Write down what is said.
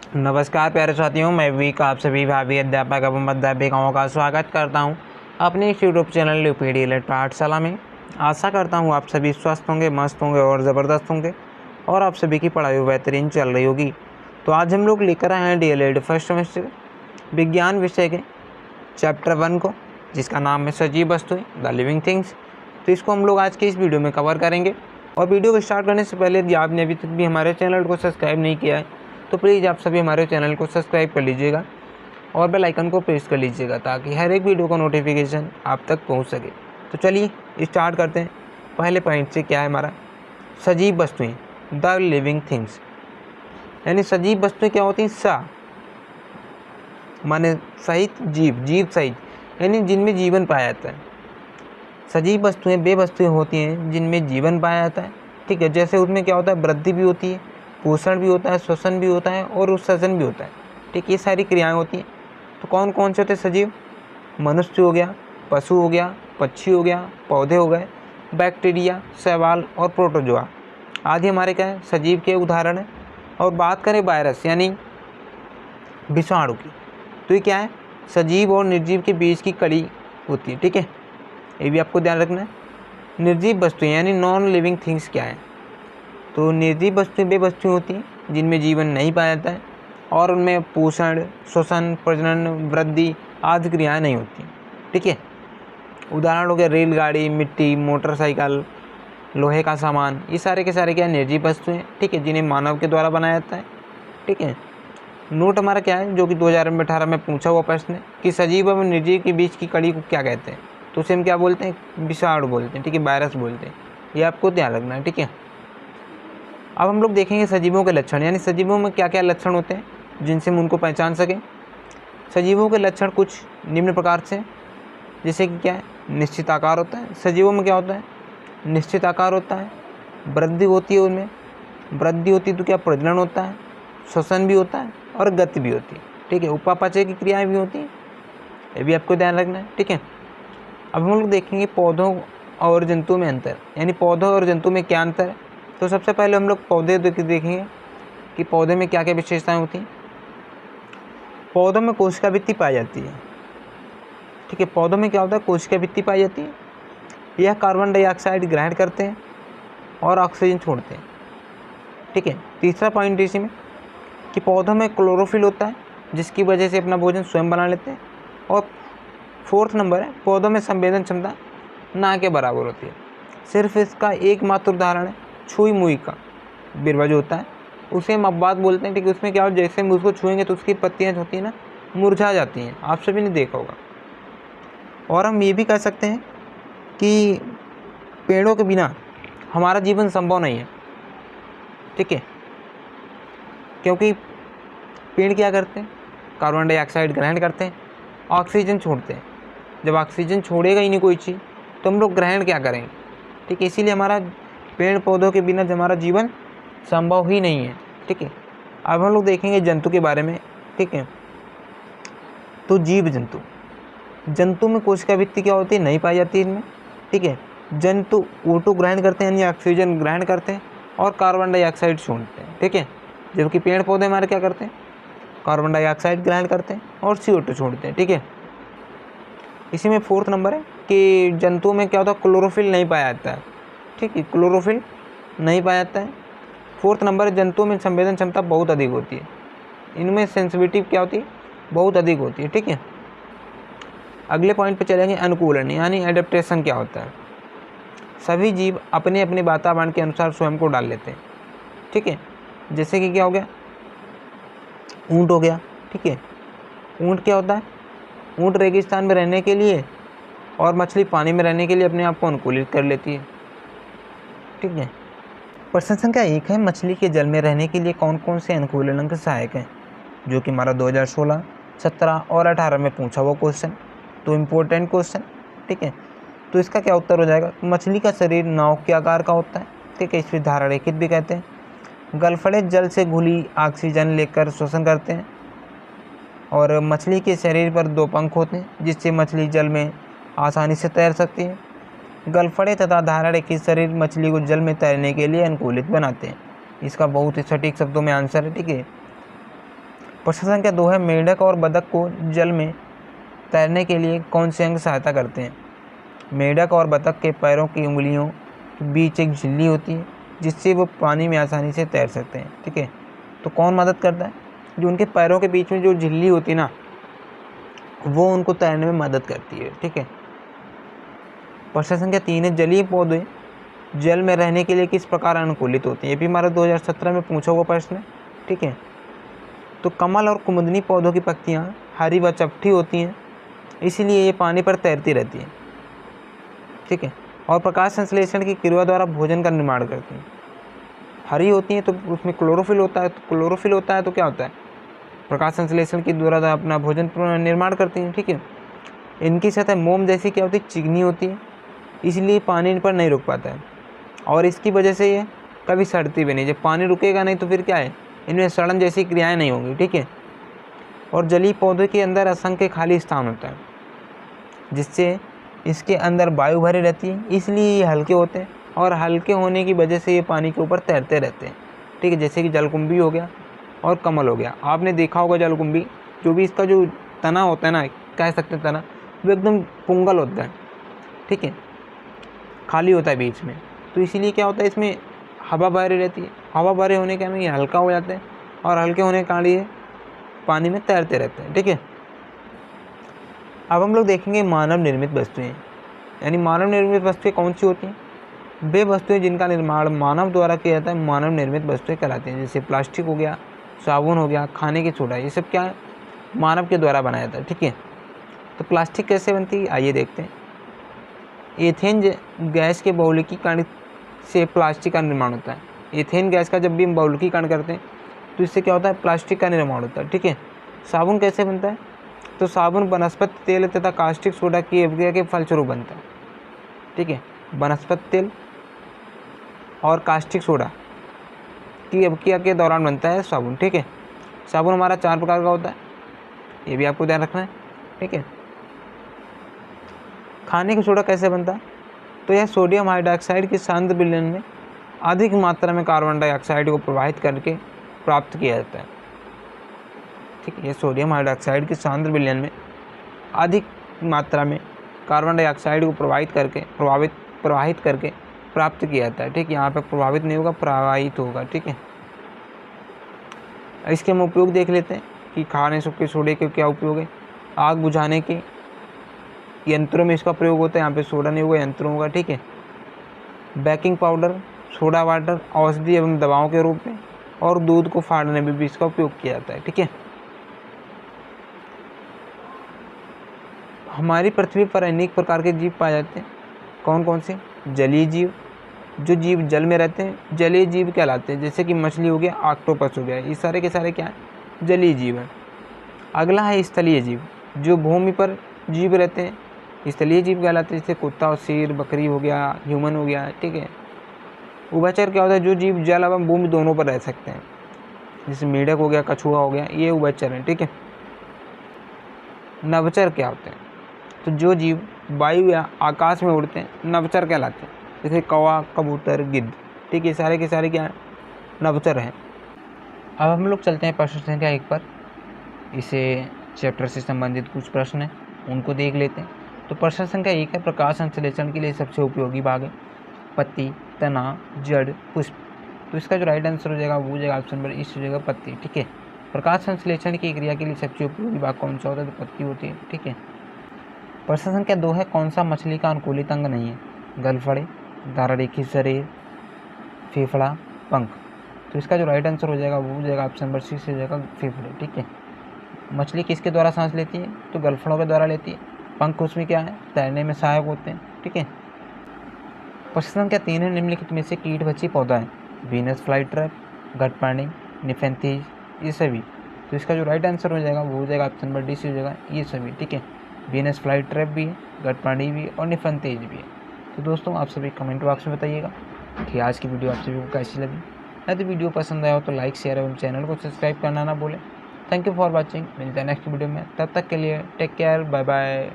नमस्कार प्यारे साथियों, मैं वीक आप सभी भावी अध्यापक एवं अध्यापिकाओं का स्वागत करता हूं अपने इस यूट्यूब चैनल यूपीडी एलिट पाठशाला में। आशा करता हूं आप सभी स्वस्थ होंगे, मस्त होंगे और ज़बरदस्त होंगे और आप सभी की पढ़ाई बेहतरीन चल रही होगी। तो आज हम लोग लेकर आए हैं डीएलएड फर्स्ट सेमेस्टर विज्ञान विषय के चैप्टर 1 को, जिसका नाम है सजीव वस्तुएं द लिविंग थिंग्स। तो इसको हम लोग आज के इस वीडियो में कवर करेंगे। और वीडियो को स्टार्ट करने से पहले यदि आपने अभी तक भी हमारे चैनल को सब्सक्राइब नहीं किया है तो प्लीज़ आप सभी हमारे चैनल को सब्सक्राइब कर लीजिएगा और बेल आइकन को प्रेस कर लीजिएगा ताकि हर एक वीडियो का नोटिफिकेशन आप तक पहुंच सके। तो चलिए स्टार्ट करते हैं। पहले पॉइंट से क्या है हमारा, सजीव वस्तुएं द लिविंग थिंग्स। यानी सजीव वस्तुएं क्या होती हैं? सा माने सहित, जीव, जीव सहित, यानी जिनमें जीवन पाया जाता है। सजीव वस्तुएं वे वस्तुएं होती हैं जिनमें जीवन पाया जाता है। ठीक है, जैसे उसमें क्या होता है, वृद्धि भी होती है, पोषण भी होता है, श्वसन भी होता है और उत्सर्जन भी होता है। ठीक, ये सारी क्रियाएं होती हैं। तो कौन कौन से होते हैं सजीव? मनुष्य हो गया, पशु हो गया, पक्षी हो गया, पौधे हो गए, बैक्टीरिया, शैवाल और प्रोटोजोआ आदि हमारे क्या है, सजीव के उदाहरण हैं। और बात करें वायरस यानी विषाणु की, तो ये क्या है, सजीव और निर्जीव के बीच की कड़ी होती है। ठीक है, ये भी आपको ध्यान रखना है। निर्जीव वस्तुएं यानी नॉन लिविंग थिंग्स क्या है? तो निर्जीव वस्तुएं वे वस्तुएं होती हैं जिनमें जीवन नहीं पाया जाता है और उनमें पोषण, श्वसन, प्रजनन, वृद्धि आदि क्रियाएं नहीं होती। ठीक है, उदाहरण हो गया रेलगाड़ी, मिट्टी, मोटरसाइकिल, लोहे का सामान, ये सारे के सारे क्या निर्जीव वस्तुएं। ठीक है, जिन्हें मानव के द्वारा बनाया जाता है। ठीक है, नोट हमारा क्या है, जो कि 2018 में पूछा हुआ प्रश्न है कि सजीव एवं निर्जीव के बीच की कड़ी को क्या कहते हैं? तो उसे हम क्या बोलते हैं? विषाणु बोलते हैं। ठीक है, वायरस बोलते हैं। ये आपको ध्यान रखना है। ठीक है, अब हम लोग देखेंगे सजीवों के लक्षण, यानी सजीवों में क्या क्या लक्षण होते हैं जिनसे हम उनको पहचान सकें। सजीवों के लक्षण कुछ निम्न प्रकार से, जैसे कि क्या है, निश्चित आकार होता है। सजीवों में क्या होता है? निश्चित आकार होता है, वृद्धि होती है, उनमें वृद्धि होती है तो क्या प्रजनन होता है, श्वसन भी होता है और गति भी होती है। ठीक है, उपापचय की क्रियाएँ भी होती हैं, ये भी आपको ध्यान रखना है। ठीक है, अब हम लोग देखेंगे पौधों और जंतु में अंतर, यानी पौधों और जंतु में क्या अंतर है। तो सबसे पहले हम लोग पौधे देखेंगे कि पौधे में क्या क्या विशेषताएं होती हैं। पौधों में कोशिका भित्ति पाई जाती है। ठीक है, पौधों में क्या होता है, कोशिका भित्ति पाई जाती है। यह कार्बन डाइऑक्साइड ग्रहण करते हैं और ऑक्सीजन छोड़ते हैं। ठीक है, तीसरा पॉइंट इसी में कि पौधों में क्लोरोफिल होता है जिसकी वजह से अपना भोजन स्वयं बना लेते हैं। और फोर्थ नंबर है, पौधों में संवेदन क्षमता ना के बराबर होती है। सिर्फ इसका एकमात्र उदाहरण है छुई मुई का बिरवा जो होता है, उसे हम अब्बात बोलते हैं। ठीक है, उसमें क्या हो, जैसे हम उसको छुएंगे तो उसकी पत्तियाँ होती हैं ना, मुरझा जाती हैं। आप सभी ने देखा होगा। और हम ये भी कह सकते हैं कि पेड़ों के बिना हमारा जीवन संभव नहीं है। ठीक है, क्योंकि पेड़ क्या करते हैं, कार्बन डाइऑक्साइड ग्रहण करते हैं, ऑक्सीजन छोड़ते हैं। जब ऑक्सीजन छोड़ेगा ही नहीं कोई चीज़ तो हम लोग ग्रहण क्या करेंगे? ठीक है, इसीलिए हमारा पेड़ पौधों के बिना हमारा जीवन संभव ही नहीं है। ठीक है, अब हम लोग देखेंगे जंतु के बारे में। ठीक है, तो जीव जंतु, जंतु में कोशिका भित्ति क्या होती है, नहीं पाई जाती इनमें। ठीक है, जंतु O2 ग्रहण करते हैं यानी ऑक्सीजन ग्रहण करते हैं और कार्बन डाइऑक्साइड छोड़ते हैं। ठीक है, जबकि पेड़ पौधे हमारे क्या करते हैं, कार्बन डाइऑक्साइड ग्रहण करते हैं और CO2 छोड़ते हैं। ठीक है, इसी में फोर्थ नंबर है कि जंतुओं में क्या होता है, क्लोरोफिल नहीं पाया जाता है। ठीक है, क्लोरोफिल नहीं पाया जाता है। फोर्थ नंबर, जंतुओं में संवेदन क्षमता बहुत अधिक होती है। इनमें सेंसिटिविटी क्या होती है, बहुत अधिक होती है। ठीक है, अगले पॉइंट पे चलेंगे, अनुकूलन यानी एडेप्टेशन क्या होता है। सभी जीव अपने अपने वातावरण के अनुसार स्वयं को डाल लेते हैं। ठीक है, जैसे कि क्या हो गया, ऊँट हो गया। ठीक है, ऊँट क्या होता है, ऊँट रेगिस्तान में रहने के लिए और मछली पानी में रहने के लिए अपने आप को अनुकूलित कर लेती है। ठीक है, प्रश्न संख्या 1 है, मछली के जल में रहने के लिए कौन कौन से अनुकूलन सहायक हैं, जो कि हमारा 2016, 17 और 18 में पूछा हुआ क्वेश्चन। तो इम्पोर्टेंट क्वेश्चन। ठीक है, तो इसका क्या उत्तर हो जाएगा, मछली का शरीर नाव के आकार का होता है। ठीक है, इसे धारारेखित भी कहते हैं। गलफड़े जल से घुली ऑक्सीजन लेकर श्वसन करते हैं और मछली के शरीर पर 2 पंख होते हैं जिससे मछली जल में आसानी से तैर सकती है। गलफड़े तथा धारारेखित शरीर मछली को जल में तैरने के लिए अनुकूलित बनाते हैं। इसका बहुत ही सटीक शब्दों में आंसर है। ठीक है, प्रश्न संख्या 2 है, मेंढक और बतख को जल में तैरने के लिए कौन से अंग सहायता करते हैं? मेंढक और बतख के पैरों की उंगलियों के बीच एक झिल्ली होती है जिससे वो पानी में आसानी से तैर सकते हैं। ठीक है, तो कौन मदद करता है? जो उनके पैरों के बीच में जो झिल्ली होती है ना, वो उनको तैरने में मदद करती है। ठीक है। प्रश्न संख्या 3 है, जलीय पौधे जल में रहने के लिए किस प्रकार अनुकूलित होते हैं? ये भी हमारा 2017 में पूछा हुआ प्रश्न है। ठीक है, तो कमल और कुमुदनी पौधों की पत्तियां हरी व चपटी होती हैं, इसलिए ये पानी पर तैरती रहती हैं। ठीक है, और प्रकाश संश्लेषण की क्रिया द्वारा भोजन का निर्माण करती हैं। हरी होती हैं तो उसमें क्लोरोफिल होता है, तो क्लोरोफिल होता है तो क्या होता है? प्रकाश संश्लेषण की द्वारा अपना भोजन निर्माण करती हैं। ठीक है, इनकी सतह मोम जैसी क्या होती है? चिकनी होती है, इसलिए पानी पर नहीं रुक पाता है, और इसकी वजह से ये कभी सड़ती भी नहीं। जब पानी रुकेगा नहीं तो फिर क्या है? इनमें सड़न जैसी क्रियाएं नहीं होंगी। ठीक है, और जलीय पौधे के अंदर असंख्य खाली स्थान होता है जिससे इसके अंदर वायु भरी रहती है, इसलिए ये हल्के होते हैं, और हल्के होने की वजह से ये पानी के ऊपर तैरते रहते हैं। ठीक है, जैसे कि जलकुंभी हो गया और कमल हो गया। आपने देखा होगा जलकुंभी, जो भी इसका जो तना होता है ना, कह सकते हैं तना, वो एकदम पुंगल होता है। ठीक है, खाली होता है बीच में, तो इसीलिए क्या होता है, इसमें हवा भरी रहती है। हवा भरे होने के कारण ये हल्का हो जाते हैं, और हल्के होने के कारण ये पानी में तैरते रहते हैं। ठीक है, अब हम लोग देखेंगे मानव निर्मित वस्तुएं। यानी मानव निर्मित वस्तुएं कौन सी होती हैं? वे वस्तुएं जिनका निर्माण मानव द्वारा किया जाता है मानव निर्मित वस्तुएं कहलाती हैं। जैसे प्लास्टिक हो गया, साबुन हो गया, खाने की सोडा, ये सब क्या है? मानव के द्वारा बनाया जाता है। ठीक है, तो प्लास्टिक कैसे बनती है आइए देखते हैं। एथेन गैस के बहुलकीकरण से प्लास्टिक का निर्माण होता है। एथेन गैस का जब भी हम बहुलकीकरण करते हैं तो इससे क्या होता है? प्लास्टिक का निर्माण होता है। ठीक है, साबुन कैसे बनता है? तो साबुन वनस्पति तेल तथा कास्टिक सोडा की अभिक्रिया के फलस्वरूप बनता है। ठीक है, वनस्पति तेल और कास्टिक सोडा की अभिक्रिया के दौरान बनता है साबुन। ठीक है, साबुन हमारा 4 प्रकार का होता है, ये भी आपको ध्यान रखना है। ठीक है, खाने की सोडा कैसे बनता है? तो यह सोडियम हाइड्रोक्साइड की सांद्र विलयन में अधिक मात्रा में कार्बन डाइऑक्साइड को प्रवाहित करके प्राप्त किया जाता है। ठीक है, यह सोडियम हाइड्रोक्साइड की सांद्र विलयन में अधिक मात्रा में कार्बन डाइऑक्साइड को प्रवाहित करके प्राप्त किया जाता है। ठीक है, यहाँ पर प्रभावित नहीं होगा, प्रवाहित होगा। ठीक है, इसके हम उपयोग देख लेते हैं कि खाने के सोडे के क्या उपयोग है। आग बुझाने के यंत्रों में इसका प्रयोग होता है, यहाँ पे सोडा नहीं होगा, यंत्रों होगा। ठीक है, बेकिंग पाउडर, सोडा वाटर, औषधि एवं दवाओं के रूप में, और दूध को फाड़ने में भी इसका उपयोग किया जाता है। ठीक है, हमारी पृथ्वी पर अनेक प्रकार के जीव पाए जाते हैं। कौन कौन से? जलीय जीव, जो जीव जल में रहते हैं जलीय जीव कहलाते हैं। जैसे कि मछली हो गया, ऑक्टोपस हो गया, ये सारे के सारे क्या हैं? जलीय जीव हैं। अगला है स्थलीय जीव, जो भूमि पर जीव रहते हैं, स्थलीय जीव कहलाते हैं। जैसे कुत्ता और शेर, बकरी हो गया, ह्यूमन हो गया। ठीक है, उभयचर क्या होता है? जो जीव जल एवं भूमि दोनों पर रह सकते हैं। जैसे मेढक हो गया, कछुआ हो गया, ये उभयचर हैं। ठीक है, नभचर क्या होते हैं? तो जो जीव वायु या आकाश में उड़ते हैं नभचर कहलाते हैं। जैसे कौवा, कबूतर, गिद्ध। ठीक है, सारे के सारे क्या हैं? नभचर हैं। अब हम लोग चलते हैं प्रश्न संख्या 1 पर। इसे चैप्टर से संबंधित कुछ प्रश्न हैं, उनको देख लेते हैं। तो प्रश्न संख्या 1 है, प्रकाश संश्लेषण के लिए सबसे उपयोगी भाग है पत्ती, तना, जड़, पुष्प। तो इसका जो राइट आंसर हो जाएगा वो हो जाएगा ऑप्शन नंबर इस हो जाएगा पत्ती। ठीक है, प्रकाश संश्लेषण की क्रिया के लिए सबसे उपयोगी भाग कौन सा होता है? तो पत्ती होती है। ठीक है, प्रश्न संख्या 2 है, कौन सा मछली का अनुकूलित अंग नहीं है? गलफड़े, धारारेखी शरीर, फेफड़ा, पंख। तो इसका जो राइट आंसर हो जाएगा वो हो जाएगा ऑप्शन नंबर सी से हो जाएगा फेफड़े। ठीक है, मछली किसके द्वारा सांस लेती है? तो गलफड़ों के द्वारा लेती है। पंख उसमें क्या है? तैरने में सहायक होते हैं। ठीक है, प्रश्न संख्या 3 है, निम्नलिखित में से कीटभक्षी पौधा है? वीनस फ्लाईट्रैप, गटपानी, निफेंथीज, ये सभी। तो इसका जो राइट आंसर हो जाएगा वो हो जाएगा ऑप्शन नंबर डी से हो जाएगा ये सभी। ठीक है, वीनस फ्लाईट्रैप भी है, गटपानी भी है, और निफेंथीज भी है। तो दोस्तों आप सभी कमेंट बॉक्स में बताइएगा कि आज की वीडियो आप सभी को कैसी लगी। यदि वीडियो पसंद आया हो तो लाइक, शेयर एवं चैनल को सब्सक्राइब करना ना भूलें। Thank you for watching. मिलते हैं नेक्स्ट वीडियो में, तब तक के लिए टेक केयर, बाय बाय।